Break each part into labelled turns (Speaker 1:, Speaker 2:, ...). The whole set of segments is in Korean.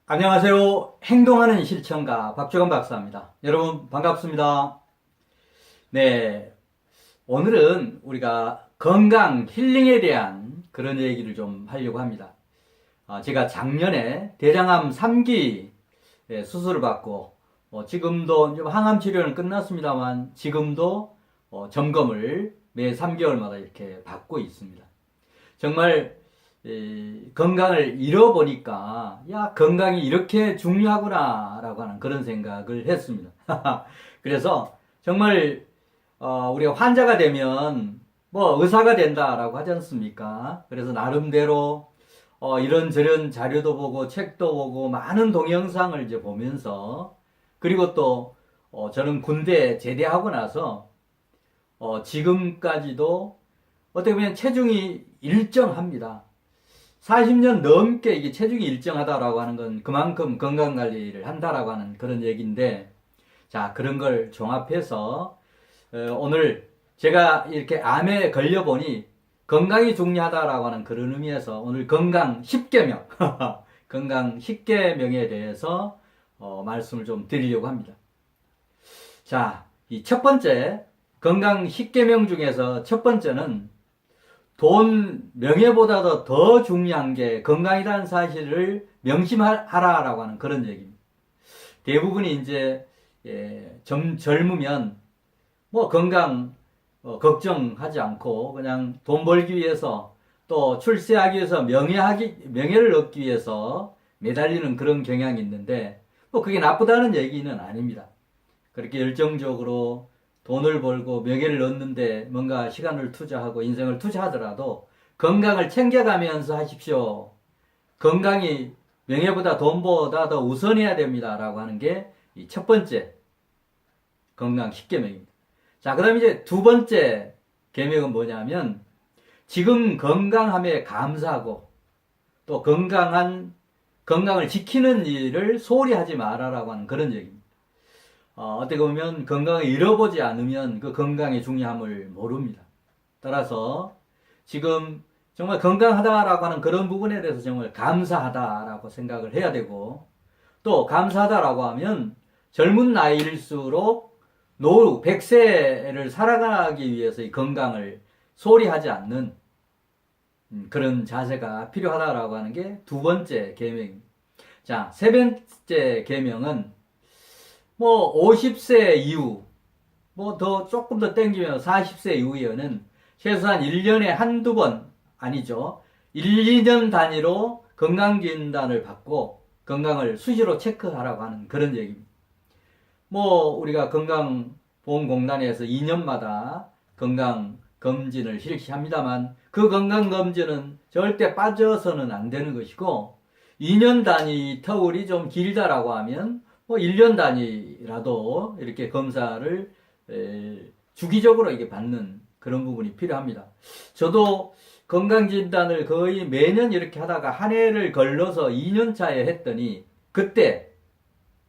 Speaker 1: 안녕하세요. 행동하는 실천가 박주건 박사입니다. 여러분 반갑습니다. 네, 오늘은 우리가 건강 힐링에 대한 그런 얘기를 좀 하려고 합니다. 제가 작년에 대장암 3기 수술을 받고 지금도 좀 항암 치료는 끝났습니다만 지금도 점검을 매 3개월마다 이렇게 받고 있습니다. 정말 건강을 잃어보니까 야 건강이 이렇게 중요하구나 라고 하는 그런 생각을 했습니다. 그래서 정말 우리가 환자가 되면 뭐 의사가 된다라고 하지 않습니까? 그래서 나름대로 이런저런 자료도 보고 책도 보고 많은 동영상을 이제 보면서 그리고 또 저는 군대 제대하고 나서 지금까지도 어떻게 보면 체중이 일정합니다. 40년 넘게 이게 체중이 일정하다라고 하는 건 그만큼 건강 관리를 한다라고 하는 그런 얘기인데, 자, 그런 걸 종합해서 오늘 제가 이렇게 암에 걸려보니 건강이 중요하다라고 하는 그런 의미에서 오늘 건강 10계명, 건강 10계명에 대해서 말씀을 좀 드리려고 합니다. 자, 이 첫 번째 건강 10계명 중에서 첫 번째는 돈, 명예보다도 더 중요한 게 건강이라는 사실을 명심하라라고 하는 그런 얘기입니다. 대부분이 이제 젊으면 뭐 건강 걱정하지 않고 그냥 돈 벌기 위해서 또 출세하기 위해서 명예를 얻기 위해서 매달리는 그런 경향이 있는데 뭐 그게 나쁘다는 얘기는 아닙니다. 그렇게 열정적으로 돈을 벌고 명예를 얻는데 뭔가 시간을 투자하고 인생을 투자하더라도 건강을 챙겨가면서 하십시오. 건강이 명예보다 돈보다 더 우선해야 됩니다라고 하는 게 이 첫 번째 건강 10계명입니다. 자, 그다음 이제 두 번째 계명은 뭐냐면 지금 건강함에 감사하고 또 건강을 지키는 일을 소홀히 하지 말아라고 하는 그런 얘기입니다. 어떻게 보면 건강을 잃어보지 않으면 그 건강의 중요함을 모릅니다. 따라서 지금 정말 건강하다라고 하는 그런 부분에 대해서 정말 감사하다라고 생각을 해야 되고 또 감사하다라고 하면 젊은 나이일수록 노후 100세를 살아가기 위해서 이 건강을 소홀히 하지 않는 그런 자세가 필요하다라고 하는 게 두 번째 계명입니다. 자, 세 번째 계명은 뭐 50세 이후 뭐 더 조금 더 땡기면 40세 이후에는 최소한 1년에 한두 번 아니죠. 1, 2년 단위로 건강진단을 받고 건강을 수시로 체크하라고 하는 그런 얘기입니다. 뭐 우리가 건강보험공단에서 2년마다 건강검진을 실시합니다만 그 건강검진은 절대 빠져서는 안 되는 것이고 2년 단위 터울이 좀 길다라고 하면 뭐 1년 단위라도 이렇게 검사를 주기적으로 이게 받는 그런 부분이 필요합니다. 저도 건강진단을 거의 매년 이렇게 하다가 한 해를 걸러서 2년 차에 했더니 그때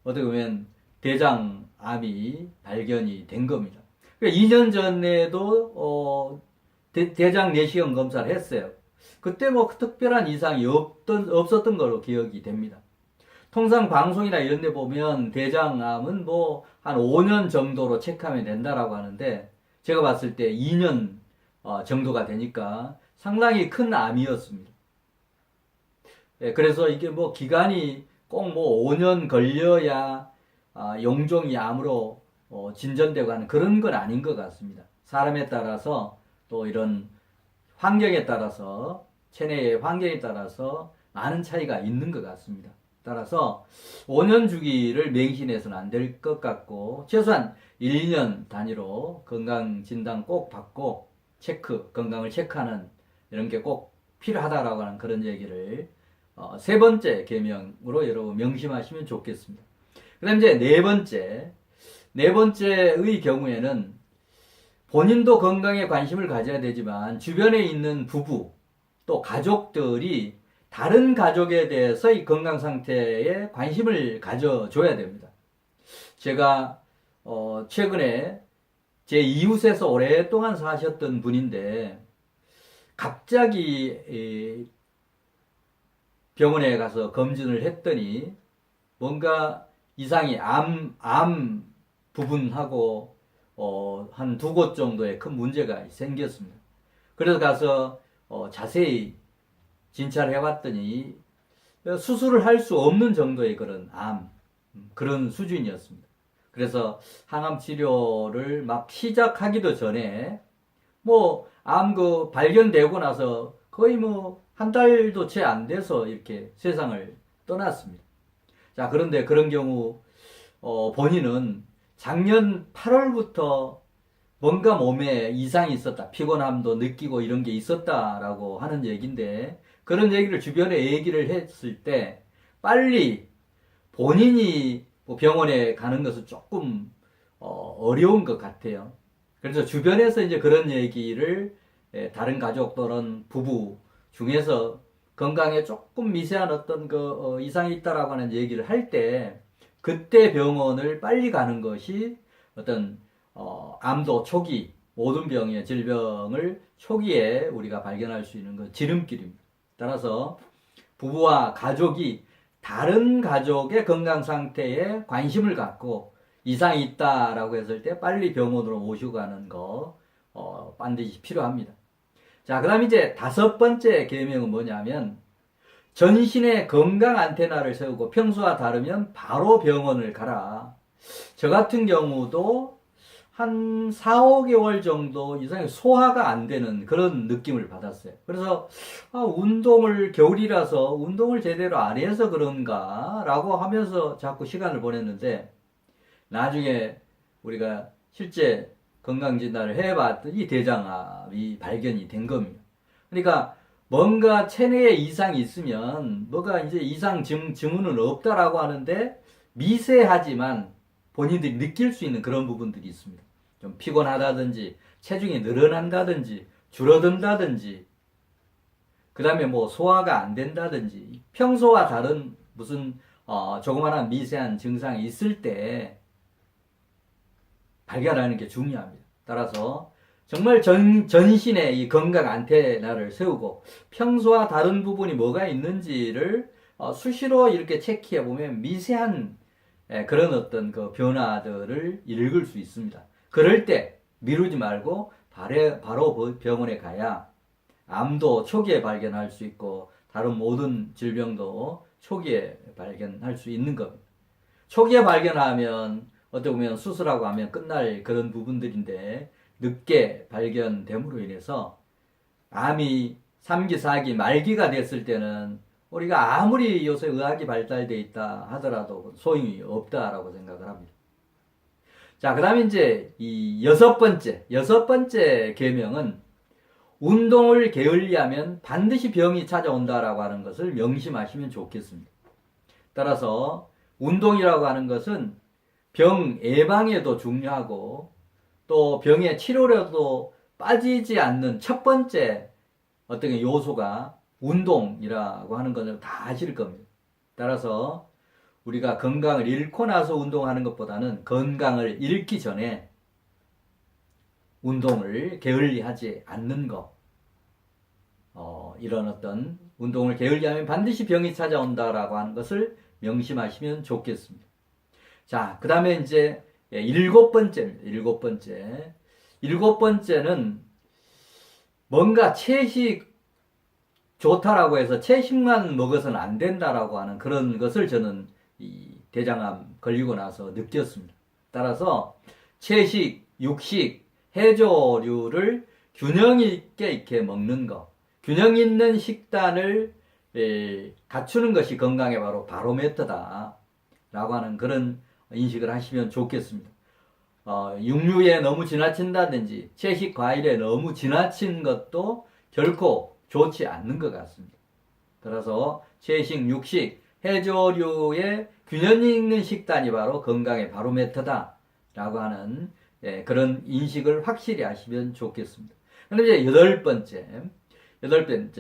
Speaker 1: 어떻게 보면 대장암이 발견이 된 겁니다. 그러니까 2년 전에도 대장 내시경 검사를 했어요. 그때 뭐 특별한 이상이 없었던 걸로 기억이 됩니다. 통상 방송이나 이런 데 보면 대장암은 뭐 한 5년 정도로 체크하면 된다라고 하는데 제가 봤을 때 2년 정도가 되니까 상당히 큰 암이었습니다. 그래서 이게 뭐 기간이 꼭 뭐 5년 걸려야 용종이 암으로 진전되고 하는 그런 건 아닌 것 같습니다. 사람에 따라서 또 이런 환경에 따라서 체내의 환경에 따라서 많은 차이가 있는 것 같습니다. 따라서 5년 주기를 맹신해서는 안 될 것 같고 최소한 1, 2년 단위로 건강진단 꼭 받고 건강을 체크하는 이런 게 꼭 필요하다라고 하는 그런 얘기를 세 번째 계명으로 여러분 명심하시면 좋겠습니다. 그 다음 이제 네 번째의 경우에는 본인도 건강에 관심을 가져야 되지만 주변에 있는 부부 또 가족들이 다른 가족에 대해서 이 건강 상태에 관심을 가져줘야 됩니다. 제가 최근에 제 이웃에서 오랫동안 사셨던 분인데 갑자기 병원에 가서 검진을 했더니 뭔가 이상이 암 부분하고 한 두 곳 정도의 큰 문제가 생겼습니다. 그래서 가서 자세히 진찰을 해봤더니 수술을 할 수 없는 정도의 그런 그런 수준이었습니다. 그래서 항암 치료를 막 시작하기도 전에 암 발견되고 나서 거의 한 달도 채 안 돼서 이렇게 세상을 떠났습니다. 자, 그런데 그런 경우 본인은 작년 8월부터 뭔가 몸에 이상이 있었다, 피곤함도 느끼고 이런 게 있었다라고 하는 얘기인데, 그런 얘기를 주변에 얘기를 했을 때 빨리 본인이 병원에 가는 것은 조금 어려운 것 같아요. 그래서 주변에서 이제 그런 얘기를 다른 가족 또는 부부 중에서 건강에 조금 미세한 어떤 이상이 있다라고 하는 얘기를 할 때 그때 병원을 빨리 가는 것이 어떤 암도 초기 모든 병의 질병을 초기에 우리가 발견할 수 있는 것 지름길입니다. 따라서 부부와 가족이 다른 가족의 건강 상태에 관심을 갖고 이상이 있다라고 했을 때 빨리 병원으로 모시고 가는 거 반드시 필요합니다. 자, 그다음 이제 다섯 번째 계명은 뭐냐면 전신에 건강 안테나를 세우고 평소와 다르면 바로 병원을 가라. 저 같은 경우도 한 4, 5개월 정도 이상의 소화가 안 되는 그런 느낌을 받았어요. 그래서 겨울이라서 운동을 제대로 안 해서 그런가 라고 하면서 자꾸 시간을 보냈는데 나중에 우리가 실제 건강진단을 해봤더니 대장암이 발견이 된 겁니다. 그러니까 뭔가 체내에 이상이 있으면 뭐가 이제 이상 징후는 없다라고 하는데 미세하지만 본인들이 느낄 수 있는 그런 부분들이 있습니다. 좀 피곤하다든지 체중이 늘어난다든지 줄어든다든지 그 다음에 소화가 안 된다든지 평소와 다른 무슨 조그마한 미세한 증상이 있을 때 발견하는 게 중요합니다. 따라서 정말 전신에 이 건강 안테나를 세우고 평소와 다른 부분이 뭐가 있는지를 수시로 이렇게 체크해 보면 미세한 그런 어떤 그 변화들을 읽을 수 있습니다. 그럴 때 미루지 말고 바로 병원에 가야 암도 초기에 발견할 수 있고 다른 모든 질병도 초기에 발견할 수 있는 겁니다. 초기에 발견하면 어떻게 보면 수술하고 하면 끝날 그런 부분들인데 늦게 발견됨으로 인해서 암이 3기, 4기, 말기가 됐을 때는 우리가 아무리 요새 의학이 발달되어 있다 하더라도 소용이 없다라고 생각을 합니다. 자, 그 다음에 이제 이 여섯 번째 계명은 운동을 게을리하면 반드시 병이 찾아온다라고 하는 것을 명심하시면 좋겠습니다. 따라서 운동이라고 하는 것은 병 예방에도 중요하고 또 병의 치료로도 빠지지 않는 첫 번째 어떤 요소가 운동이라고 하는 것을 다 아실 겁니다. 따라서 우리가 건강을 잃고 나서 운동하는 것보다는 건강을 잃기 전에 운동을 게을리하지 않는 것. 이런 어떤 운동을 게을리하면 반드시 병이 찾아온다라고 하는 것을 명심하시면 좋겠습니다. 자, 그 다음에 이제 일곱 번째입니다. 일곱 번째는 뭔가 채식 좋다라고 해서 채식만 먹어서는 안 된다라고 하는 그런 것을 저는 이 대장암 걸리고 나서 느꼈습니다. 따라서 채식, 육식, 해조류를 균형 있게 이렇게 먹는 것, 균형 있는 식단을 갖추는 것이 건강의 바로미터다라고 하는 그런 인식을 하시면 좋겠습니다. 육류에 너무 지나친다든지 채식 과일에 너무 지나친 것도 결코 좋지 않는 것 같습니다. 따라서 채식, 육식, 해조류의 균형 있는 식단이 바로 건강의 바로미터다라고 하는 그런 인식을 확실히 하시면 좋겠습니다. 그런데 이제 여덟 번째,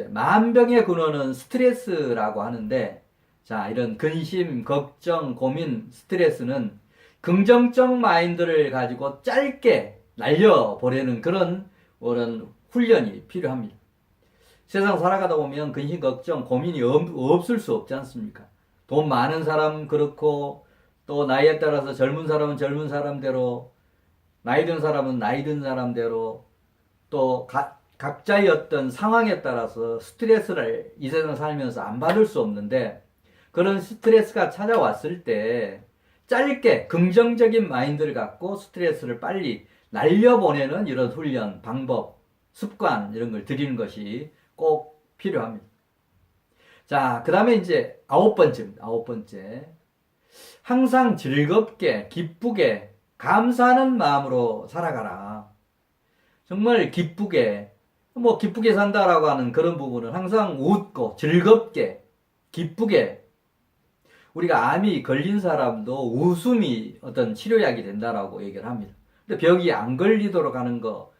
Speaker 1: 만병의 근원은 스트레스라고 하는데, 자, 이런 근심, 걱정, 고민, 스트레스는 긍정적 마인드를 가지고 짧게 날려보내는 그런 훈련이 필요합니다. 세상 살아가다 보면 근심, 걱정, 고민이 없을 수 없지 않습니까? 돈 많은 사람 그렇고, 또 나이에 따라서 젊은 사람은 젊은 사람대로, 나이 든 사람은 나이 든 사람대로, 또 각자의 어떤 상황에 따라서 스트레스를 이 세상 살면서 안 받을 수 없는데, 그런 스트레스가 찾아왔을 때 짧게 긍정적인 마인드를 갖고 스트레스를 빨리 날려보내는 이런 훈련, 방법, 습관 이런 걸 드리는 것이 꼭 필요합니다. 자, 그 다음에 이제 아홉 번째입니다. 아홉 번째. 항상 즐겁게, 기쁘게, 감사하는 마음으로 살아가라. 정말 기쁘게, 뭐 기쁘게 산다라고 하는 그런 부분은 항상 웃고 즐겁게, 기쁘게. 우리가 암이 걸린 사람도 웃음이 어떤 치료약이 된다라고 얘기를 합니다. 근데 병이 안 걸리도록 하는 거,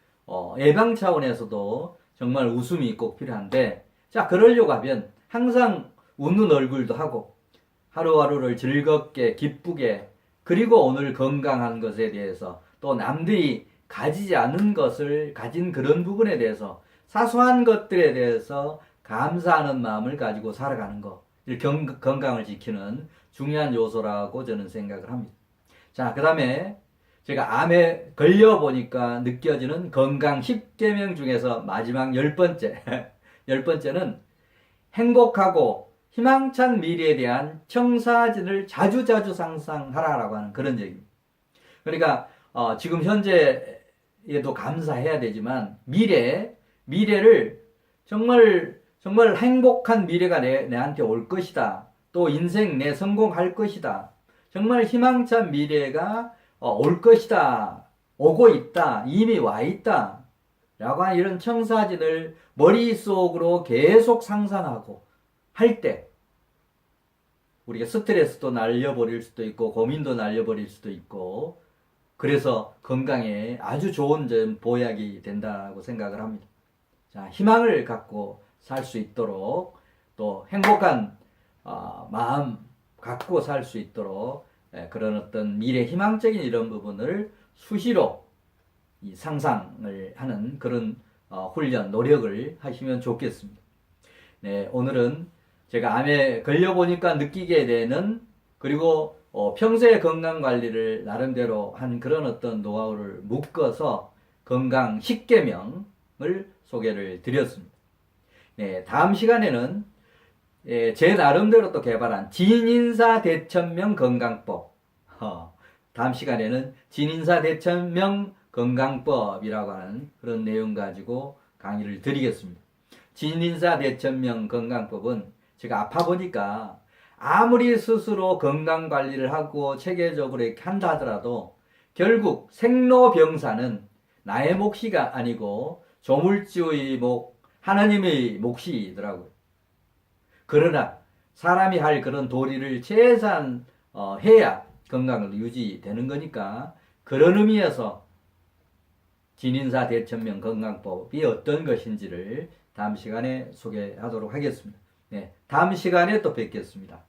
Speaker 1: 예방 차원에서도 정말 웃음이 꼭 필요한데, 자, 그러려고 하면 항상 웃는 얼굴도 하고, 하루하루를 즐겁게, 기쁘게, 그리고 오늘 건강한 것에 대해서 또 남들이 가지지 않은 것을 가진 그런 부분에 대해서 사소한 것들에 대해서 감사하는 마음을 가지고 살아가는 것. 건강을 지키는 중요한 요소라고 저는 생각을 합니다. 자, 그 다음에 제가 암에 걸려보니까 느껴지는 건강 10계명 중에서 마지막 10번째. 10번째는 행복하고 희망찬 미래에 대한 청사진을 자주자주 상상하라라고 하는 그런 얘기입니다. 그러니까 지금 현재에도 감사해야 되지만 미래를 정말 행복한 미래가 내한테 올 것이다. 또 인생 내 성공할 것이다. 정말 희망찬 미래가 올 것이다. 오고 있다. 이미 와 있다. 라고 하는 이런 청사진을 머릿속으로 계속 상상하고 할 때 우리가 스트레스도 날려버릴 수도 있고 고민도 날려버릴 수도 있고 그래서 건강에 아주 좋은 보약이 된다고 생각을 합니다. 자, 희망을 갖고 살 수 있도록 또 행복한 마음 갖고 살 수 있도록 그런 어떤 미래 희망적인 이런 부분을 수시로 이 상상을 하는 그런 훈련, 노력을 하시면 좋겠습니다. 네, 오늘은 제가 암에 걸려보니까 느끼게 되는 그리고 평소의 건강관리를 나름대로 한 그런 어떤 노하우를 묶어서 건강 10계명을 소개를 드렸습니다. 네, 다음 시간에는 제 나름대로 또 개발한 진인사 대천명 건강법. 다음 시간에는 진인사 대천명 건강법이라고 하는 그런 내용 가지고 강의를 드리겠습니다. 진인사 대천명 건강법은 제가 아파 보니까 아무리 스스로 건강관리를 하고 체계적으로 이렇게 한다 하더라도 결국 생로병사는 나의 몫이가 아니고 조물주의 몫, 하나님의 몫이더라고요. 그러나 사람이 할 그런 도리를 최소한 해야 건강을 유지되는 거니까 그런 의미에서 진인사 대천명 건강법이 어떤 것인지를 다음 시간에 소개하도록 하겠습니다. 네, 다음 시간에 또 뵙겠습니다.